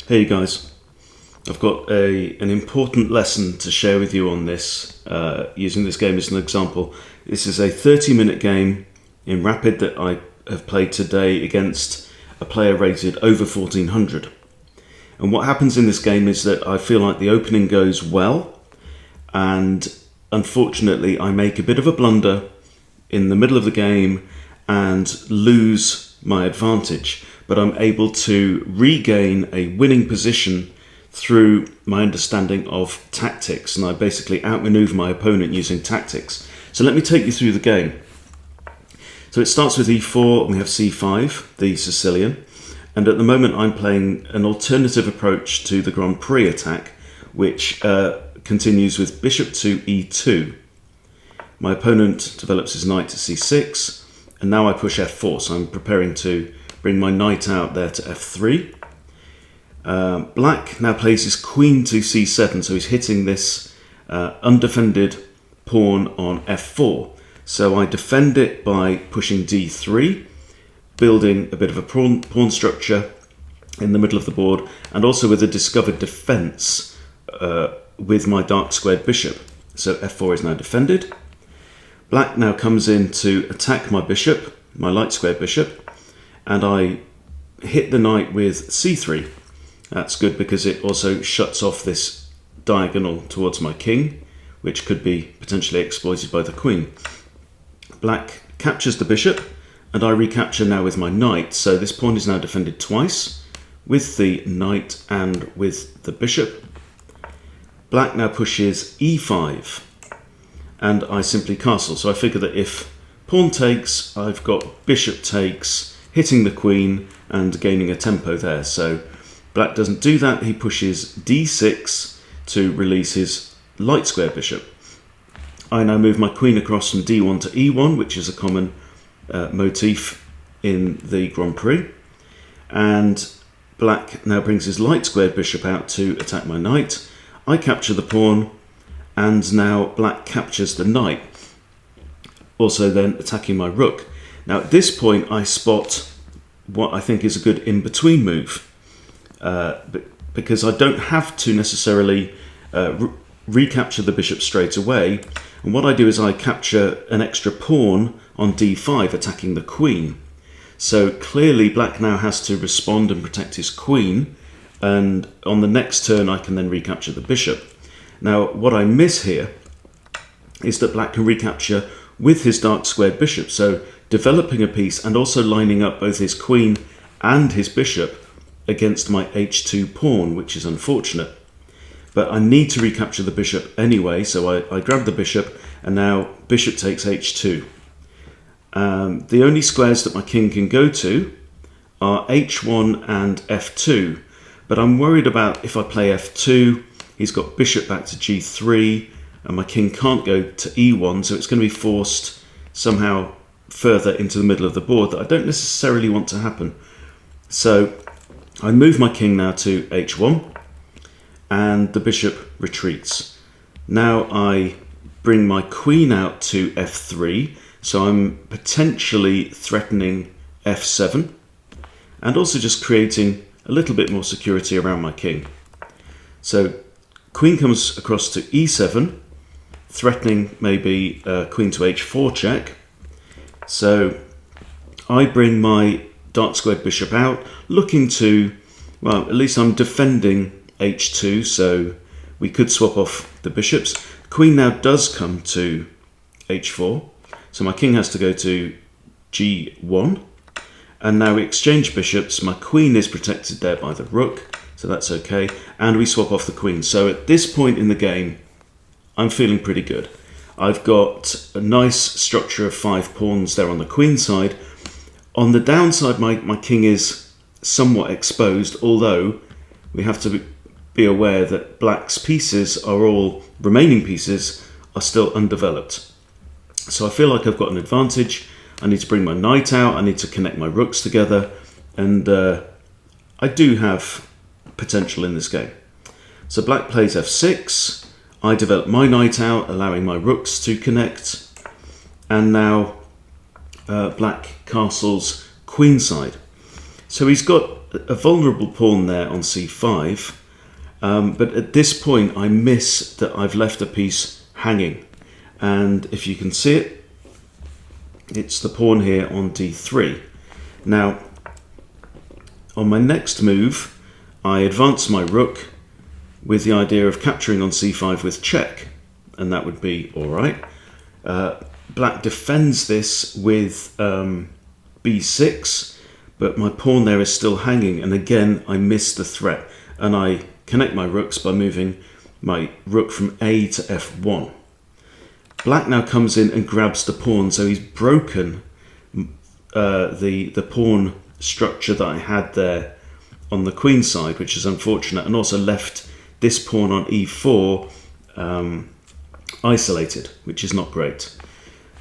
Hey guys, I've got an important lesson to share with you on this, using this game as an example. This is a 30-minute game in Rapid that I have played today against a player rated over 1400. And what happens in this game is that I feel like the opening goes well, and unfortunately I make a bit of a blunder in the middle of the game and lose my advantage. But I'm able to regain a winning position through my understanding of tactics, and I basically outmaneuver my opponent using tactics. So let me take you through the game. So it starts with e4 and we have c5, the Sicilian, and at the moment I'm playing an alternative approach to the Grand Prix attack, which continues with bishop to e2. My opponent develops his knight to c6, and now I push f4, so I'm preparing to bring my knight out there to f3. Black now plays his queen to c7, so he's hitting this undefended pawn on f4. So I defend it by pushing d3, building a bit of a pawn structure in the middle of the board, and also with a discovered defense with my dark squared bishop. So f4 is now defended. Black now comes in to attack my bishop, my light squared bishop, and I hit the knight with c3. That's good because it also shuts off this diagonal towards my king, which could be potentially exploited by the queen. Black captures the bishop, and I recapture now with my knight, so this pawn is now defended twice, with the knight and with the bishop. Black now pushes e5, and I simply castle. So I figure that if pawn takes, I've got bishop takes, hitting the queen and gaining a tempo there. So Black doesn't do that, he pushes d6 to release his light square bishop. I now move my queen across from d1 to e1, which is a common motif in the Grand Prix. And Black now brings his light squared bishop out to attack my knight. I capture the pawn, and now Black captures the knight, also then attacking my rook. Now at this point I spot what I think is a good in-between move, because I don't have to necessarily recapture the bishop straight away, and what I do is I capture an extra pawn on d5 attacking the queen. So clearly Black now has to respond and protect his queen, and on the next turn I can then recapture the bishop. Now what I miss here is that Black can recapture with his dark squared bishop, so developing a piece and also lining up both his queen and his bishop against my h2 pawn, which is unfortunate. But I need to recapture the bishop anyway, so I grab the bishop, and now bishop takes h2. The only squares that my king can go to are h1 and f2, but I'm worried about if I play f2, he's got bishop back to g3, and my king can't go to e1, so it's going to be forced somehow further into the middle of the board that I don't necessarily want to happen. So I move my king now to h1, and the bishop retreats. Now I bring my queen out to f3, so I'm potentially threatening f7, and also just creating a little bit more security around my king. So queen comes across to e7, threatening maybe queen to h4 check. So I bring my dark squared bishop out, looking to, well, at least I'm defending h2, so we could swap off the bishops. Queen now does come to h4, so my king has to go to g1, and now we exchange bishops. My queen is protected there by the rook, so that's okay, and we swap off the queen. So at this point in the game, I'm feeling pretty good. I've got a nice structure of 5 pawns there on the queen side. On the downside, my king is somewhat exposed, although we have to be aware that Black's pieces are all, remaining pieces, are still undeveloped. So I feel like I've got an advantage. I need to bring my knight out, I need to connect my rooks together, and I do have potential in this game. So Black plays f6, I develop my knight out, allowing my rooks to connect, and now Black castles queenside. So he's got a vulnerable pawn there on c5, but at this point I miss that I've left a piece hanging, and if you can see it, it's the pawn here on d3. Now, on my next move, I advance my rook with the idea of capturing on c5 with check, and that would be all right. Black defends this with b6, but my pawn there is still hanging, and again I miss the threat, and I connect my rooks by moving my rook from a to f1. Black now comes in and grabs the pawn, so he's broken the pawn structure that I had there on the queen side, which is unfortunate, and also left this pawn on e4 isolated, which is not great.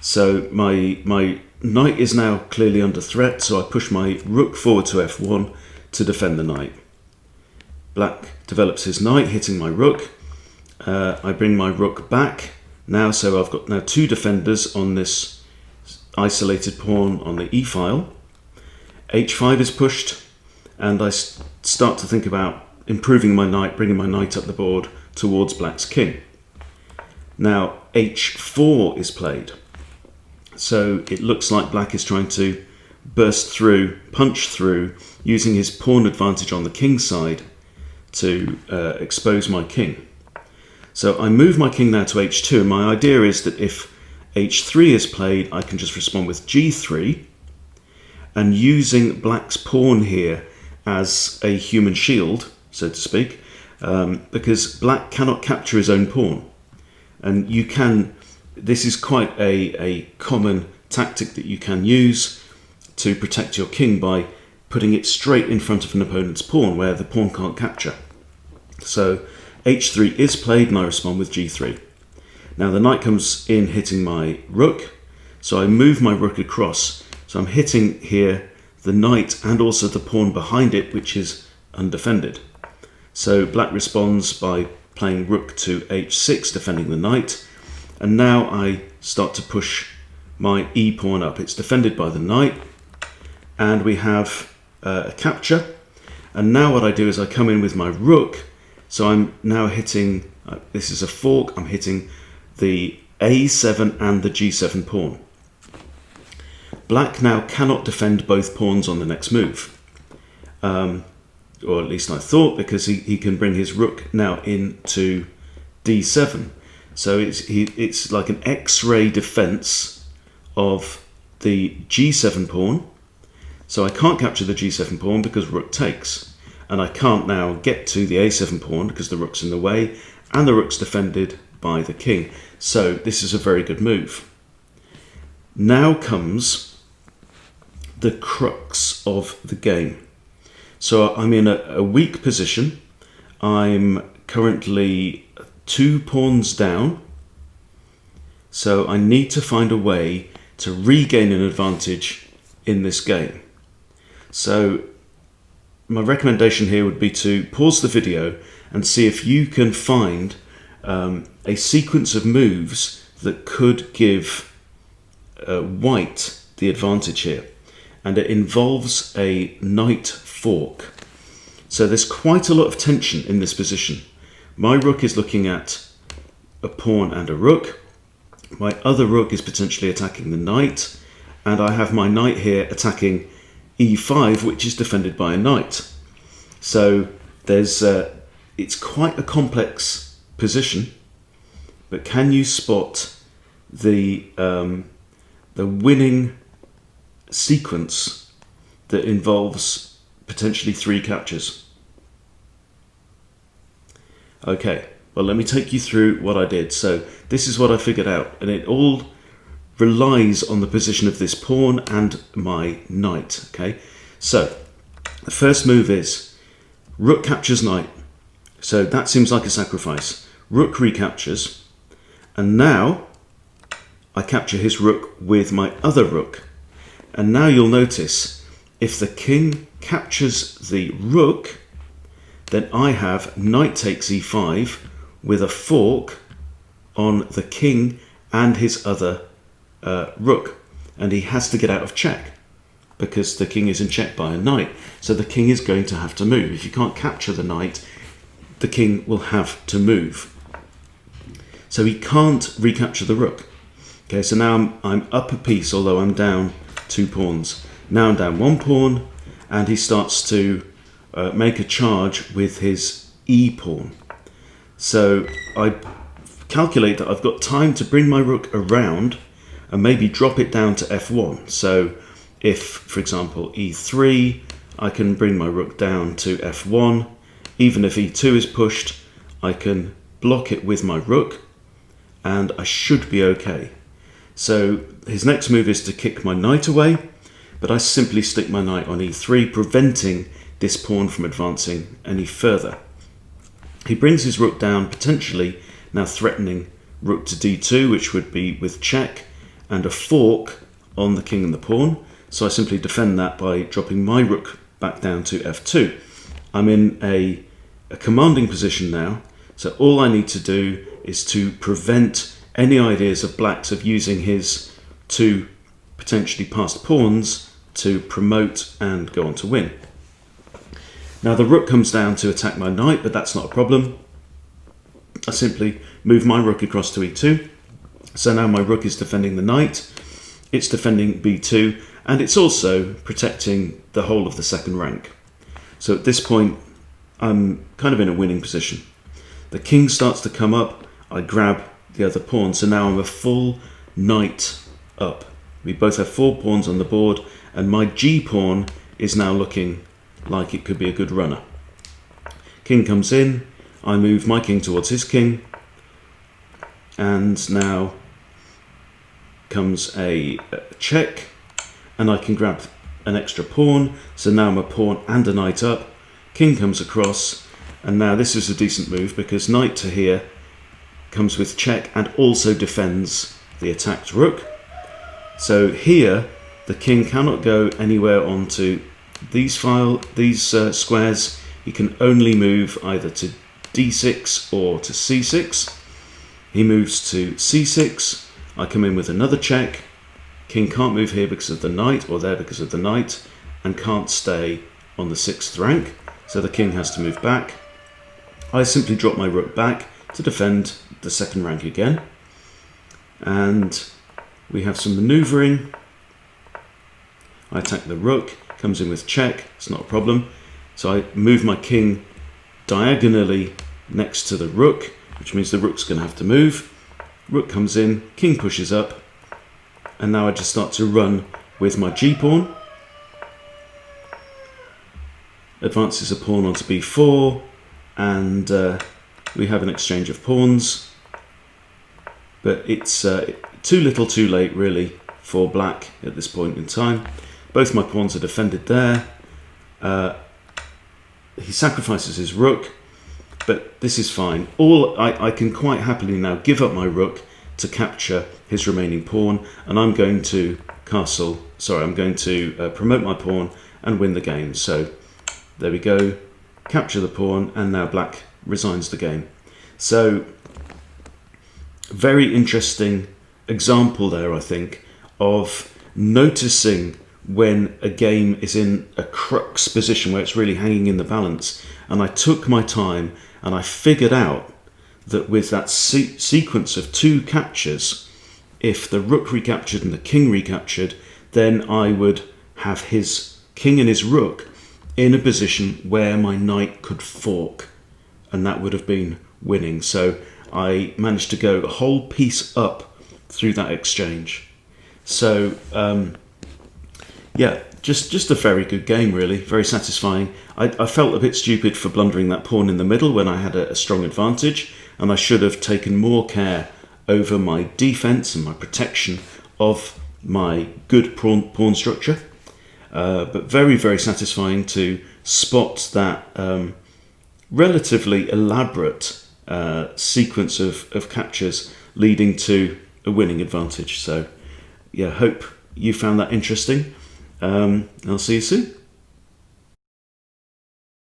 So my knight is now clearly under threat, so I push my rook forward to f1 to defend the knight. Black develops his knight, hitting my rook. I bring my rook back now, so I've got now two defenders on this isolated pawn on the e-file. h5 is pushed, and I start to think about improving my knight, bringing my knight up the board towards black's king. Now h4 is played, so it looks like black is trying to burst through, punch through, using his pawn advantage on the king side to expose my king. So I move my king now to h2, and my idea is that if h3 is played, I can just respond with g3, and using black's pawn here as a human shield, so to speak, because black cannot capture his own pawn. And you can, this is quite a common tactic that you can use to protect your king by putting it straight in front of an opponent's pawn where the pawn can't capture. So h3 is played, and I respond with g3. Now the knight comes in hitting my rook, so I move my rook across. So I'm hitting here the knight and also the pawn behind it, which is undefended. So black responds by playing rook to h6, defending the knight, and now I start to push my e-pawn up. It's defended by the knight, and we have a capture. And now what I do is I come in with my rook, so I'm now hitting, this is a fork, I'm hitting the a7 and the g7 pawn. Black now cannot defend both pawns on the next move, or at least I thought, because he can bring his rook now into d7. So it's like an X-ray defense of the g7 pawn. So I can't capture the g7 pawn because rook takes, and I can't now get to the a7 pawn because the rook's in the way, and the rook's defended by the king. So this is a very good move. Now comes the crux of the game. So I'm in a weak position. I'm currently 2 pawns down. So I need to find a way to regain an advantage in this game. So my recommendation here would be to pause the video and see if you can find a sequence of moves that could give white the advantage here. And it involves a knight fork. So there's quite a lot of tension in this position. My rook is looking at a pawn and a rook. My other rook is potentially attacking the knight, and I have my knight here attacking e5, which is defended by a knight. So there's it's quite a complex position, but can you spot the winning sequence that involves potentially 3 captures? Okay, well, let me take you through what I did. So this is what I figured out, and it all relies on the position of this pawn and my knight. Okay, so the first move is rook captures knight. So that seems like a sacrifice. Rook recaptures, and now I capture his rook with my other rook. And now you'll notice, if the king captures the rook, then I have knight takes e5 with a fork on the king and his other rook, and he has to get out of check. because the king is in check by a knight. So the king is going to have to move. If you can't capture the knight, the king will have to move. So he can't recapture the rook. Okay, so now I'm up a piece, although I'm down 2 pawns. Now I'm down 1 pawn, and he starts to make a charge with his e pawn. So I calculate that I've got time to bring my rook around and maybe drop it down to f1. So if, for example, e3, I can bring my rook down to f1. Even if e2 is pushed, I can block it with my rook, and I should be okay. So his next move is to kick my knight away, but I simply stick my knight on e3, preventing this pawn from advancing any further. He brings his rook down, potentially now threatening rook to d2, which would be with check, and a fork on the king and the pawn. So I simply defend that by dropping my rook back down to f2. I'm in a commanding position now, so all I need to do is to prevent any ideas of blacks of using his 2 potentially passed pawns to promote and go on to win. Now the rook comes down to attack my knight, but that's not a problem. I simply move my rook across to e2. So now my rook is defending the knight, it's defending b2, and it's also protecting the whole of the second rank. So at this point, I'm kind of in a winning position. The king starts to come up, I grab the other pawn, so now I'm a full knight up. We both have 4 pawns on the board, and my g pawn is now looking like it could be a good runner. King comes in, I move my king towards his king, and now comes a check, and I can grab an extra pawn, so now I'm a pawn and a knight up. King comes across, and now this is a decent move because knight to here comes with check and also defends the attacked rook. So here the king cannot go anywhere onto these squares. He can only move either to d6 or to c6. He moves to c6. I come in with another check. King can't move here because of the knight, or there because of the knight, and can't stay on the 6th rank, so the king has to move back. I simply drop my rook back to defend the 2nd rank again, and we have some manoeuvring. I attack the rook, comes in with check, it's not a problem. So I move my king diagonally next to the rook, which means the rook's going to have to move. Rook comes in, king pushes up, and now I just start to run with my g-pawn. Advances a pawn onto b4, and we have an exchange of pawns. But it's too little too late really for black at this point in time. Both my pawns are defended there. He sacrifices his rook, but this is fine. I can quite happily now give up my rook to capture his remaining pawn, and I'm going to promote my pawn and win the game. So there we go, capture the pawn, and now black resigns the game. So very interesting example there, I think, of noticing when a game is in a crux position where it's really hanging in the balance. And I took my time and I figured out that with that sequence of 2 captures, if the rook recaptured and the king recaptured, then I would have his king and his rook in a position where my knight could fork, and that would have been winning. So I managed to go a whole piece up through that exchange. So yeah, just a very good game, really, very satisfying. I felt a bit stupid for blundering that pawn in the middle when I had a strong advantage, and I should have taken more care over my defense and my protection of my good pawn structure. But very, very satisfying to spot that relatively elaborate sequence of captures leading to a winning advantage. So yeah, hope you found that interesting. I'll see you soon.